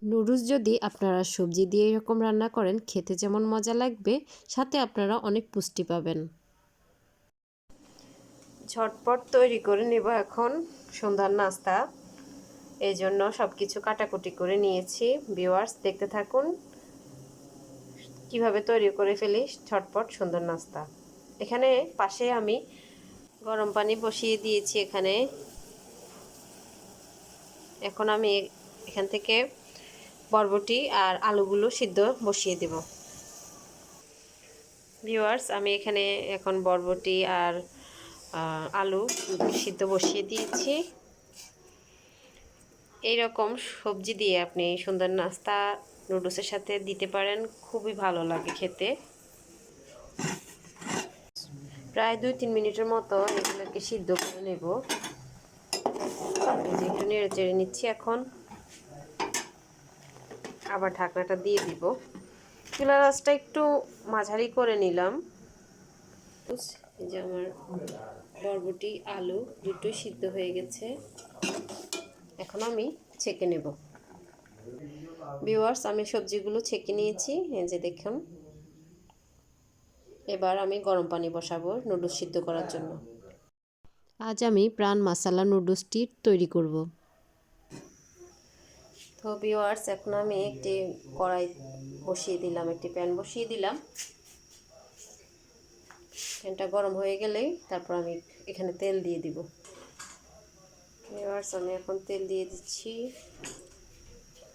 Noodles যদি আপনারা সবজি দিয়ে এরকম রান্না করেন খেতে যেমন মজা লাগবে সাথে আপনারা অনেক পুষ্টি পাবেন। ঝটপট তৈরি করে নেব এখন সন্ধ্যার নাস্তা। এই জন্য সব কিছু কাটাকুটি করে নিয়েছি। ভিউয়ার্স দেখতে থাকুন কিভাবে তৈরি করে ফেলি ঝটপট সন্ধ্যার নাস্তা। এখানে পাশে আমি গরম পানি বসিয়ে দিয়েছি। এখন আমি এখান থেকে বরবটি আর আলুগুলো সিদ্ধ বসিয়ে দেব। ভিউয়ার্স আমি এখানে এখন বরবটি আর আলু সিদ্ধ বসিয়ে দিয়েছি। এই রকম সবজি দিয়ে আপনি সুন্দর নাস্তা নুডলসের সাথে দিতে পারেন, খুবই ভালো লাগে খেতে। প্রায় 2-3 মিনিটের মতো এগুলোকে সিদ্ধ করে নেব। একটু নেড়ে চেড়ে নিচ্ছি। এখন আবার ঢাকনাটা দিয়ে দিব। চুলার আঁচটা একটু মাঝারি করে নিলাম। এই যে আমার বরবটি আলু দুটোই সিদ্ধ হয়ে গেছে। এখন আমি ছেঁকে নেব। ভিউয়ার্স আমি সবজিগুলো ছেঁকে নিয়েছি, এই যে দেখুন। এবার আমি গরম পানি বসাবো নুডলস সিদ্ধ করার জন্য। আজ আমি প্রাণ মশলা নুডলসটি তৈরি করব। তো ভিউয়ার্স এখন আমি একটি কড়াই বসিয়ে দিলাম, একটি প্যান বসিয়ে দিলাম। প্যানটা গরম হয়ে গেলেই তারপর আমি এখানে তেল দিয়ে দিব। ভিউয়ার্স আমি এখন তেল দিয়ে দিচ্ছি।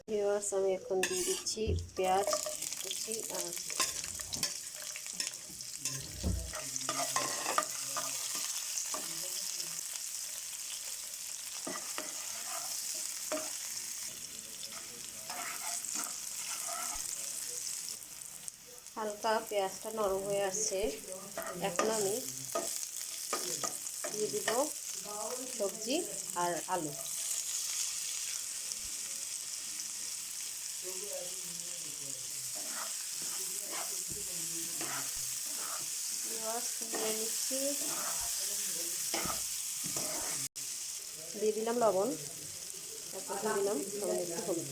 ভিউয়ার্স আমি এখন দিয়ে দিচ্ছি পেঁয়াজ কুচি আর হালকা পেঁয়াজটা নরম হয়ে আসছে। এখন আমি দিয়ে দিব সবজি আর আলু। নিচ্ছি, দিয়ে দিলাম লবণ, তারপর দিয়ে দিলাম একটু হলুদ।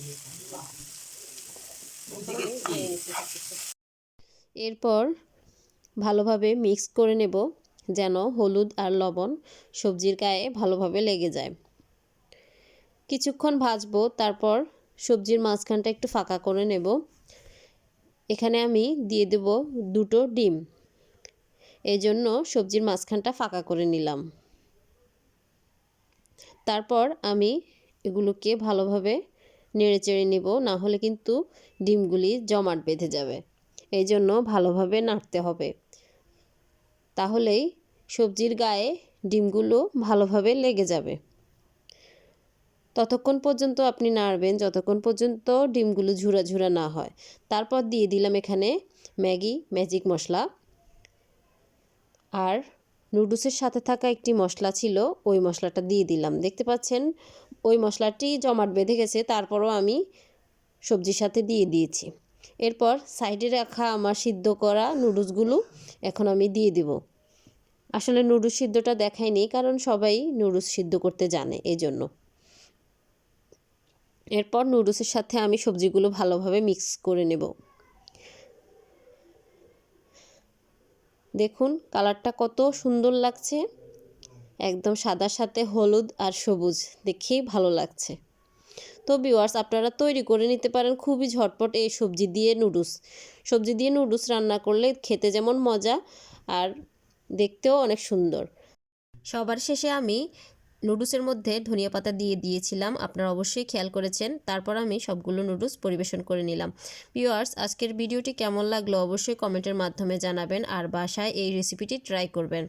এরপর ভালোভাবে মিক্স করে নেব যেন হলুদ আর লবণ সবজির গায়ে ভালোভাবে লেগে যায়। কিছুক্ষণ ভাজবো, তারপর সবজির মাঝখানটা একটু ফাঁকা করে নেব। এখানে আমি দিয়ে দেব 2টো ডিম। এই জন্য সবজির মাঝখানটা ফাঁকা করে নিলাম। তারপর আমি এগুলোকে ভালোভাবে নেড়েচেড়ে নেব, না হলে কিন্তু ডিমগুলি জমাট বেঁধে যাবে। এই জন্য ভালোভাবে নাড়তে হবে, তাহলেই সবজির গায়ে ডিমগুলো ভালোভাবে লেগে যাবে। ততক্ষণ পর্যন্ত আপনি নাড়বেন যতক্ষণ পর্যন্ত ডিমগুলো ঝুরা ঝুরা না হয়। তারপর দিয়ে দিলাম এখানে ম্যাজিক মশলা, আর নুডলসের সাথে থাকা একটি মশলা ছিল, ওই মশলাটা দিয়ে দিলাম। দেখতে পাচ্ছেন ওই মশলাটি জমাট বেঁধে গেছে, তারপরও আমি সবজির সাথে দিয়ে দিয়েছি। এরপর সাইডে রাখা আমার সিদ্ধ করা নুডলসগুলো এখন আমি দিয়ে দিব। আসলে নুডলস সিদ্ধটা দেখাইনি, কারণ সবাই নুডলস সিদ্ধ করতে জানে, এই জন্য। এরপর নুডলসের সাথে আমি সবজিগুলো ভালোভাবে মিক্স করে নেব। দেখুন কালারটা কত সুন্দর লাগছে, একদম সাদার সাথে হলুদ আর সবুজ, দেখেই ভালো লাগছে। তো ভিউয়ার্স আপনারা তৈরি করে নিতে পারেন খুবই ঝটপট এই সবজি দিয়ে নুডলস রান্না করলে খেতে যেমন মজা আর দেখতেও অনেক সুন্দর। সবার শেষে আমি নুডলসের মধ্যে ধনিয়া পাতা দিয়ে দিয়েছিলাম, আপনারা অবশ্যই খেয়াল করেছেন। তারপর আমি সবগুলো নুডলস পরিবেশন করে নিলাম। ভিউয়ার্স আজকের ভিডিওটি কেমন লাগলো অবশ্যই কমেন্টের মাধ্যমে জানাবেন, আর বাসায় এই রেসিপিটি ট্রাই করবেন।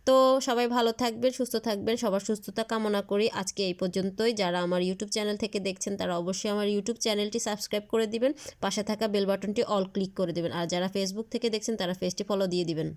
তো সবাই ভালো থাকবেন, সুস্থ থাকবেন, সবার সুস্থতা কামনা করি। আজকে এই পর্যন্তই। যারা আমার ইউটিউব চ্যানেল থেকে দেখছেন তারা অবশ্যই আমার ইউটিউব চ্যানেলটি সাবস্ক্রাইব করে দিবেন, পাশে থাকা বেল বাটনটি অল ক্লিক করে দেবেন, আর যারা ফেসবুক থেকে দেখছেন তারা পেজটি ফলো দিয়ে দিবেন।